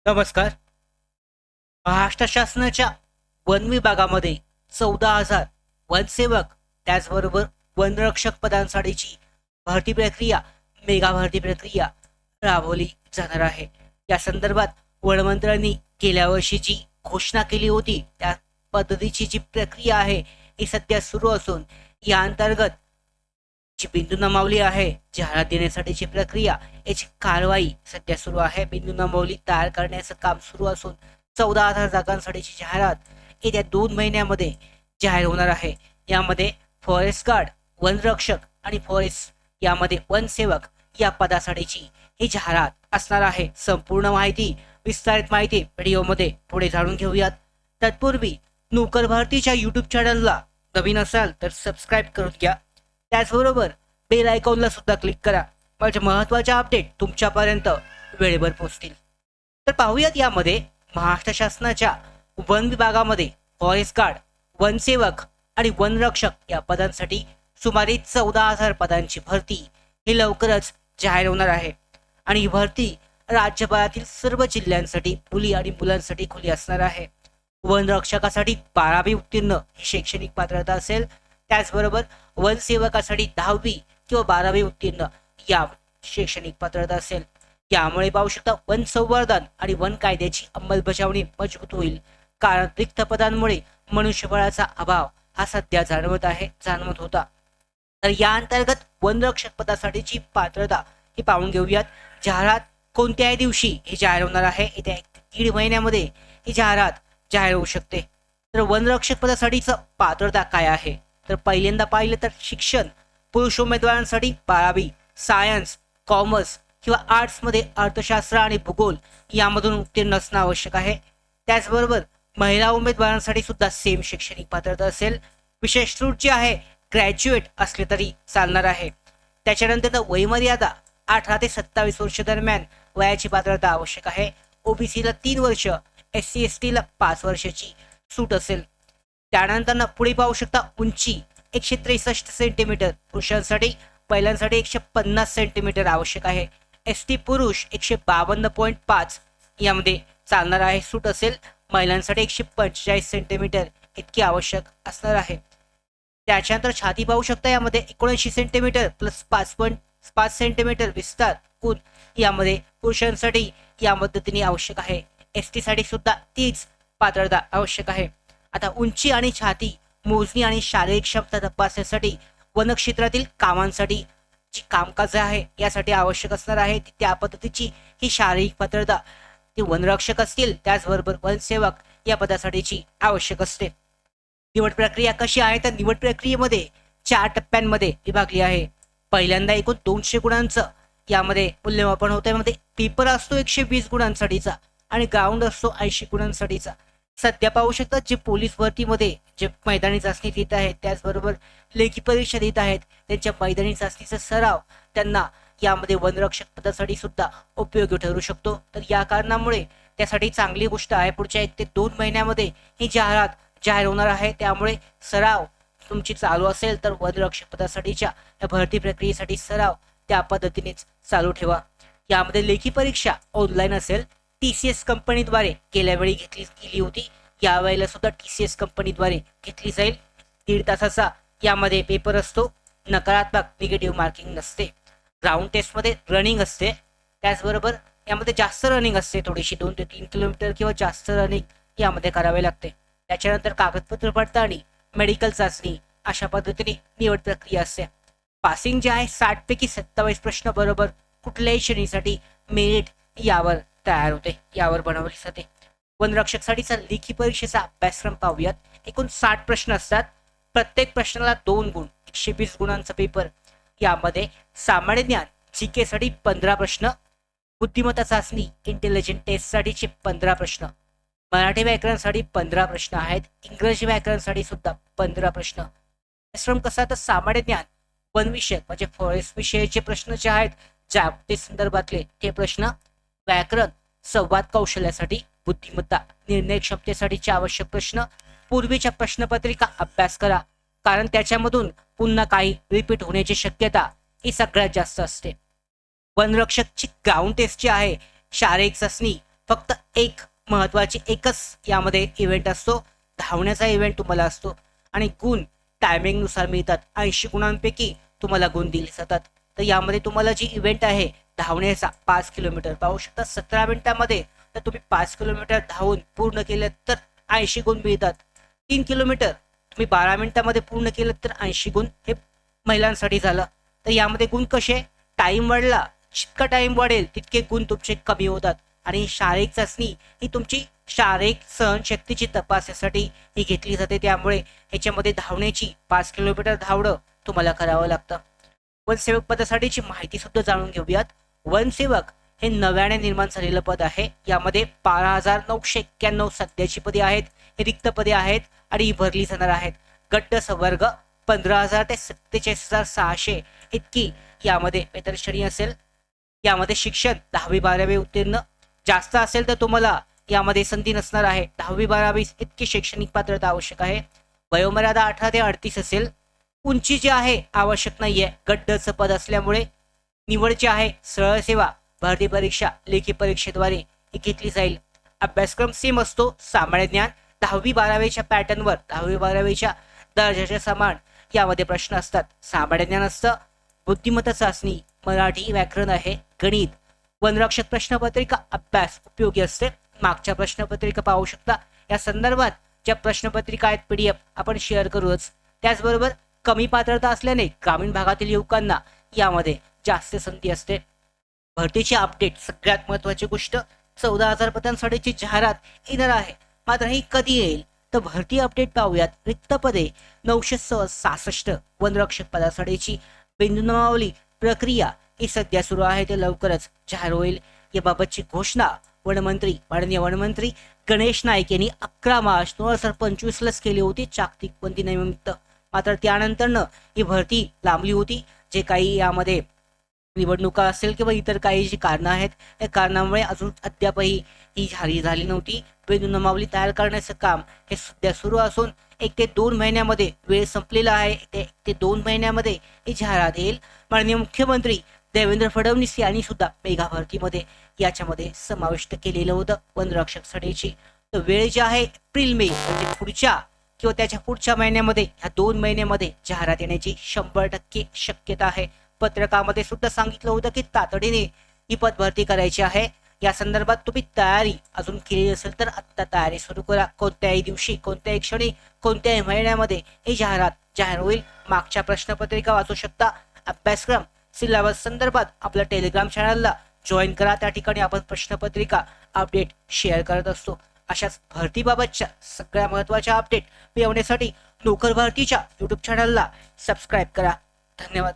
नमस्कार. महाराष्ट्र शासनाच्या वन विभागामध्ये 14,000 वनसेवक त्याचबरोबर वनरक्षक पदांसाठीची भरती प्रक्रिया, मेगा भरती प्रक्रिया राबवली जाणार आहे. या संदर्भात वनमंत्र्यांनी गेल्या वर्षी घोषणा केली होती त्या पद्धतीची जी प्रक्रिया आहे ही सध्या सुरू असून या अंतर्गत जी बिंदू नमावली आहे जाहिरात देण्यासाठीची प्रक्रिया याची कारवाई सध्या सुरू आहे. बिंदू नमावली तयार करण्याचं काम सुरू असून 14,000 जागांसाठीची जाहिरात येत्या 2 महिन्यामध्ये जाहीर होणार आहे. यामध्ये फॉरेस्ट गार्ड, वनरक्षक आणि फॉरेस्ट यामध्ये वनसेवक या पदासाठीची ही जाहिरात असणार आहे. संपूर्ण माहिती, विस्तारित माहिती व्हिडिओमध्ये पुढे जाणून घेऊयात. तत्पूर्वी नोकर भारतीच्या यूट्यूब चॅनलला नवीन असाल तर सबस्क्राईब करून घ्या. त्याचबरोबर बेल आयकॉनला सुद्धा क्लिक करा. माझे महत्त्वाचे अपडेट तुमच्यापर्यंत वेळेवर पोहोचतील. तर पाहूयात यामध्ये महाराष्ट्र शासनाच्या वन विभागामध्ये फॉरेस्ट गार्ड, वनसेवक आणि वनरक्षक या पदांसाठी सुमारे 14,000 पदांची भरती ही लवकरच जाहीर होणार आहे. आणि ही भरती राज्यभरातील सर्व जिल्ह्यांसाठी मुली आणि मुलांसाठी खुली असणार आहे. वनरक्षकासाठी 12वी उत्तीर्ण ही शैक्षणिक पात्रता असेल. त्याचबरोबर वनसेवकासाठी 10वी किंवा 12वी उत्तीर्ण या शैक्षणिक पात्रता असेल. यामुळे पाहू शकता वन संवर्धन आणि वन कायद्याची अंमलबजावणी मजबूत होईल. कारण रिक्त पदांमुळे मनुष्यबळाचा अभाव हा सध्या जाणवत होता. तर या अंतर्गत वनरक्षक पदासाठीची पात्रता ही पाहून घेऊयात. जाहिरात कोणत्याही दिवशी ही जाहीर होणार आहे. येत्या 1.5 महिन्यामध्ये ही जाहिरात जाहीर होऊ शकते. तर वनरक्षक पदासाठीचं पात्रता काय आहे तर पहिल्यांदा पाहिलं तर शिक्षण, पुरुष उमेदवारांसाठी 12वी, सायन्स, कॉमर्स किंवा आर्ट्समध्ये अर्थशास्त्र आणि भूगोल यामधून उत्तीर्ण असणं आवश्यक आहे. त्याचबरोबर महिला उमेदवारांसाठी सुद्धा सेम शैक्षणिक पात्रता असेल. विशेष सूट जी आहे ग्रॅज्युएट असले तरी चालणार आहे. त्याच्यानंतर वयमर्यादा 18 ते 27 वर्ष दरम्यान वयाची पात्रता आवश्यक आहे. ओबीसीला 3 वर्ष, SC ST ला 5 वर्षाची सूट असेल. त्यानंतर पुढे पाहू शकता उंची 163 सेंटीमीटर पुरुषांसाठी, महिलांसाठी 150 सेंटीमीटर आवश्यक आहे. ST पुरुष 152.5 यामध्ये चालणार आहे, सूट असेल. महिलांसाठी 145 सेंटीमीटर इतकी आवश्यक असणार आहे. त्याच्यानंतर छाती पाहू शकता यामध्ये 79 सेंटीमीटर प्लस 5.5 सेंटीमीटर विस्तार उंच यामध्ये पुरुषांसाठी या पद्धतीने आवश्यक आहे. ST साठी सुद्धा तीच पात्रता आवश्यक आहे. आता उंची आणि छाती मोजणी आणि शारीरिक क्षमता तपासण्यासाठी वनक्षेत्रातील कामांसाठी जी कामकाज आहे यासाठी आवश्यक असणार आहे त्या पद्धतीची ही शारीरिक पात्रता ती वनरक्षक असतील त्याचबरोबर वनसेवक या पदासाठीची आवश्यक असते. निवड प्रक्रिया कशी आहे तर निवड प्रक्रियेमध्ये 4 टप्प्यांमध्ये विभागली आहे. पहिल्यांदा एकूण 200 गुणांचं यामध्ये मूल्यमापन होतं. यामध्ये पेपर असतो 120 गुणांसाठीचा आणि ग्राउंड असतो 80 गुणांसाठीचा. सध्या पाहू शकता जे पोलीस भरतीमध्ये जे मैदानी चाचणी देत आहेत त्याचबरोबर लेखी परीक्षा देत आहेत त्यांच्या मैदानी चाचणीचा सराव त्यांना यामध्ये वनरक्षक पदासाठी सुद्धा उपयोगी ठरू शकतो. तर या कारणामुळे त्यासाठी चांगली गोष्ट आहे. पुढच्या 1 ते 2 महिन्यामध्ये ही जाहिरात जाहीर होणार आहे. त्यामुळे सराव तुमची चालू असेल तर वनरक्षक पदासाठीच्या या भरती प्रक्रियेसाठी सराव त्या पद्धतीनेच चालू ठेवा. यामध्ये लेखी परीक्षा ऑनलाईन असेल. TCS कंपनीद्वारे गेल्या वेळी गेली होती. यावेळेला सुद्धा TCS कंपनीद्वारे घेतली जाईल. 1.5 तासाचा यामध्ये पेपर असतो. नकारात्मक निगेटिव्ह मार्किंग नसते. ग्राउंड टेस्टमध्ये रनिंग असते. त्याचबरोबर यामध्ये जास्त रनिंग असते, थोडीशी 2 ते 3 किलोमीटर किंवा जास्त रनिंग यामध्ये करावे लागते. त्याच्यानंतर कागदपत्र पडताळणी, मेडिकल चाचणी अशा पद्धतीने निवड प्रक्रिया असते. पासिंग जे आहे 60 पैकी 27 प्रश्न बरोबर कुठल्याही श्रेणीसाठी मेरिट यावर तयार होते, यावर बनवली जाते. वनरक्षकसाठीचा लेखी परीक्षेचा अभ्यासक्रम पाहूयात. एकूण 60 प्रश्न असतात. प्रत्येक प्रश्नाला 2 गुण, 120 गुणांचा पेपर. यामध्ये सामान्य ज्ञान GK साठी 15 प्रश्न, बुद्धिमत्ता चाचणी इंटेलिजंट टेस्ट साठीचे 15 प्रश्न, मराठी व्याकरणासाठी 15 प्रश्न आहेत. इंग्रजी व्याकरणासाठी सुद्धा 15 प्रश्न. अभ्यासक्रम कसा तर सामान्य ज्ञान, वन विषयक म्हणजे फॉरेस्ट विषयाचे प्रश्न जे आहेत जागतिक संदर्भातले ते प्रश्न, व्याकरण, संवाद कौशल्यासाठी, बुद्धिमत्ता, निर्णय क्षमतेसाठीचे आवश्यक प्रश्न. पूर्वीच्या प्रश्नपत्रिका अभ्यास करा कारण त्याच्यामधून पुन्हा काही रिपीट होण्याची शक्यता ही सगळ्यात जास्त असते. वनरक्षकची ग्राउंड टेस्ट जी आहे शारीरिक चाचणी फक्त एक महत्वाची एकच यामध्ये इव्हेंट असतो, धावण्याचा इव्हेंट तुम्हाला असतो आणि गुण टायमिंगनुसार मिळतात. 80 गुणांपैकी तुम्हाला गुण दिले जातात. तर यामध्ये तुम्हाला जी इव्हेंट आहे धावण्याचा 5 किलोमीटर पाहू शकता 17 मिनिटांमध्ये. तर तुम्ही 5 किलोमीटर धावून पूर्ण केलं तर 80 गुण मिळतात. 3 किलोमीटर तुम्ही 12 मिनिटांमध्ये पूर्ण केलं तर 80 गुण हे महिलांसाठी झालं. तर यामध्ये गुण कसे, टाइम वाढला, जितका टाइम वाढेल तितके गुण तुमचे कमी होतात. आणि शारीरिक चाचणी ही तुमची शारीरिक सहनशक्तीची तपासण्यासाठी ही घेतली जाते. त्यामुळे ह्याच्यामध्ये धावण्याची 5 किलोमीटर धावणं तुम्हाला करावं लागतं. वनसेवक पदासाठीची माहिती सुद्धा जाणून घेऊयात. वनसेवक हे नव्याने निर्माण झालेलं पद आहे. यामध्ये 12,991 सध्याची पदे आहेत, हे रिक्त पदे आहेत आणि ही भरली जाणार आहेत. गट संवर्ग 15,000 ते 47,600 इतकी यामध्ये वेतन श्रेणी असेल. यामध्ये शिक्षण 10वी-12वी उत्तीर्ण जास्त असेल तर तुम्हाला यामध्ये संधी नसणार आहे. 10वी-12वी इतकी शैक्षणिक पात्रता आवश्यक आहे. वयोमर्यादा 18 ते 38 असेल. उंची जी आहे आवश्यक नाहीये. गट पद असल्यामुळे निवड जी आहे सरळ सेवा, भरती परीक्षा, लेखी परीक्षेद्वारे ही घेतली जाईल. अभ्यासक्रम सेम असतो. सामान्य ज्ञान 10वी-12वीच्या पॅटर्नवर 10वी-12वीच्या दर्जाच्या समान यामध्ये प्रश्न असतात. सामान्य ज्ञान असतं. बुद्धिमत्ता चाचणी मराठी व्याकरण आहे. गणित, वनरक्षक प्रश्नपत्रिका अभ्यास उपयोगी असते. मागच्या प्रश्नपत्रिका पाहू शकता. या संदर्भात ज्या प्रश्नपत्रिका आहेत PDF आपण शेअर करूच. त्याचबरोबर कमी पात्रता असल्याने ग्रामीण भागातील युवकांना यामध्ये जास्त संधी असते. भरतीची अपडेट सगळ्यात महत्वाची गोष्ट, 14,000 पदांसाठीची जाहिरात येणार आहे. मात्र ही कधी येईल तर भरती अपडेट पाहूयात. रिक्त पदे 966 वनरक्षक पदासाठीची बिंदुनामावली प्रक्रिया ही सध्या सुरू आहे. ते लवकरच जाहीर होईल. याबाबतची घोषणा माननीय वनमंत्री गणेश नाईक यांनी 11 मार्च 2025लाच केली होती जागतिक वन दिनानिमित्त. मात्र त्यानंतरनं ही भरती लांबली होती. जे काही यामध्ये निवडणुका असेल किंवा इतर काही जी कारणं आहेत त्या कारणामुळे अजून अद्यापही ही जाहीर झाली नव्हती. बिंदुनामावली तयार करण्याचं काम हे सध्या सुरू असून 1 ते 2 महिन्यामध्ये वेळ संपलेला आहे. 1 ते 2 महिन्यामध्ये ही जाहिरात येईल. माननीय मुख्यमंत्री देवेंद्र फडणवीस यांनी सुद्धा मेगा भरतीमध्ये याच्यामध्ये समाविष्ट केलेलं होतं वनरक्षकसाठीची. तर वेळ जी आहे एप्रिल-मे म्हणजे पुढच्या किंवा त्याच्या पुढच्या महिन्यामध्ये, ह्या 2 महिन्यामध्ये जाहिरात येण्याची 100% शक्यता आहे. पत्रकामध्ये सुद्धा सांगितलं होतं की तातडीने ही पद भरती करायची आहे. या संदर्भात तुम्ही तयारी अजून केली असेल तर आत्ता तयारी सुरू करा. कोणत्याही दिवशी, कोणत्याही क्षणी, कोणत्याही महिन्यामध्ये ही जाहिरात जाहीर होईल. मागच्या प्रश्नपत्रिका वाचू शकता. अभ्यासक्रम सिलेबस संदर्भात आपल्या टेलिग्राम चॅनलला जॉईन करा. त्या ठिकाणी आपण प्रश्नपत्रिका अपडेट शेअर करत असतो. अशाच भरतीबाबतच्या सगळ्या महत्त्वाच्या अपडेट मिळवण्यासाठी नोकर भारतीच्या YouTube चॅनलला सबस्क्राईब करा. धन्यवाद.